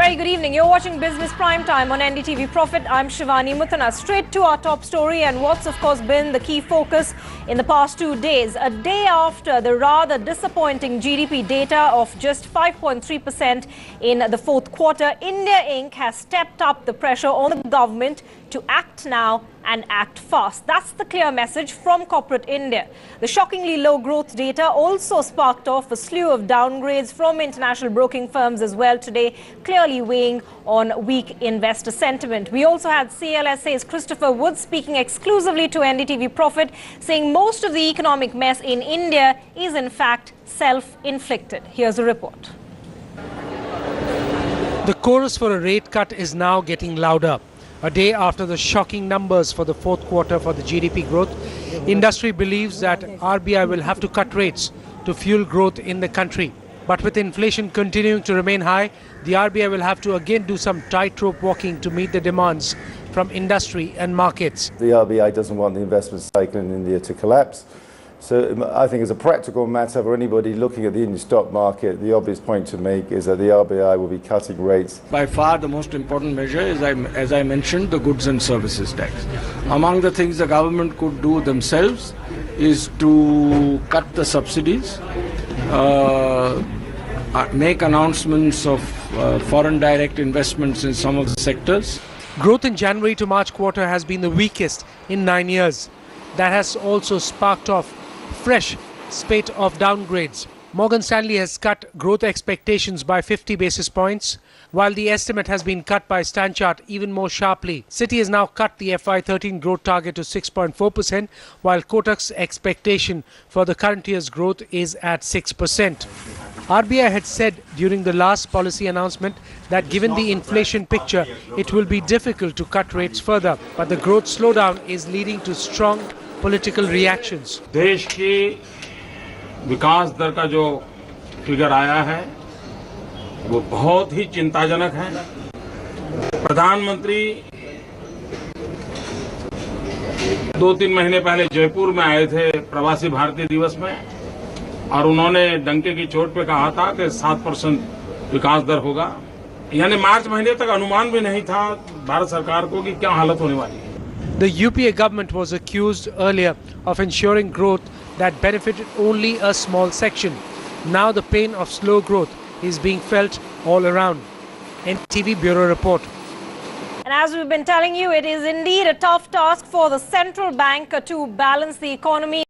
Very good evening. You're watching Business Prime Time on NDTV Profit. I'm Shivani Muthana. Straight to our top story and what's of course been the key focus in the past 2 days. A day after the rather disappointing GDP data of just 5.3% in the fourth quarter, India Inc. has stepped up the pressure on the government to act now and act fast. That's the clear message from corporate India. The shockingly low growth data also sparked off a slew of downgrades from international broking firms as well today, clearly weighing on weak investor sentiment. We also had CLSA's Christopher Wood speaking exclusively to NDTV Profit, saying most of the economic mess in India is in fact self-inflicted. Here's a report. The chorus for a rate cut is now getting louder. A day after the shocking numbers for the fourth quarter for the GDP growth, industry believes that RBI will have to cut rates to fuel growth in the country. But with inflation continuing to remain high, the RBI will have to again do some tightrope walking to meet the demands from industry and markets. The RBI doesn't want the investment cycle in India to collapse. So I think as a practical matter for anybody looking at the Indian stock market, the obvious point to make is that the RBI will be cutting rates. By far the most important measure is, as I mentioned, the goods and services tax. Among the things the government could do themselves is to cut the subsidies, make announcements of foreign direct investments in some of the sectors. Growth in January to March quarter has been the weakest in 9 years. That has also sparked off fresh spate of downgrades. Morgan Stanley has cut growth expectations by 50 basis points, while the estimate has been cut by Stanchart even more sharply. Citi has now cut the FY13 growth target to 6.4%, while Kotak's expectation for the current year's growth is at 6%. RBI had said during the last policy announcement that given the inflation picture, it will be difficult to cut rates further. But the growth slowdown is leading to strong political reactions. देश की विकास दर का जो figure आया है वो बहुत ही चिंताजनक है। प्रधानमंत्री 2-3 महीने पहले जयपुर में आए थे प्रवासी भारतीय दिवस में और उन्होंने डंके की चोट पे कहा था कि 7% विकास दर होगा। यानी मार्च महीने तक अनुमान भी नहीं था भारत सरकार को कि क्या हालत होने वाली है। The UPA government was accused earlier of ensuring growth that benefited only a small section. Now the pain of slow growth is being felt all around. NDTV Bureau Report. And as we've been telling you, it is indeed a tough task for the central bank to balance the economy.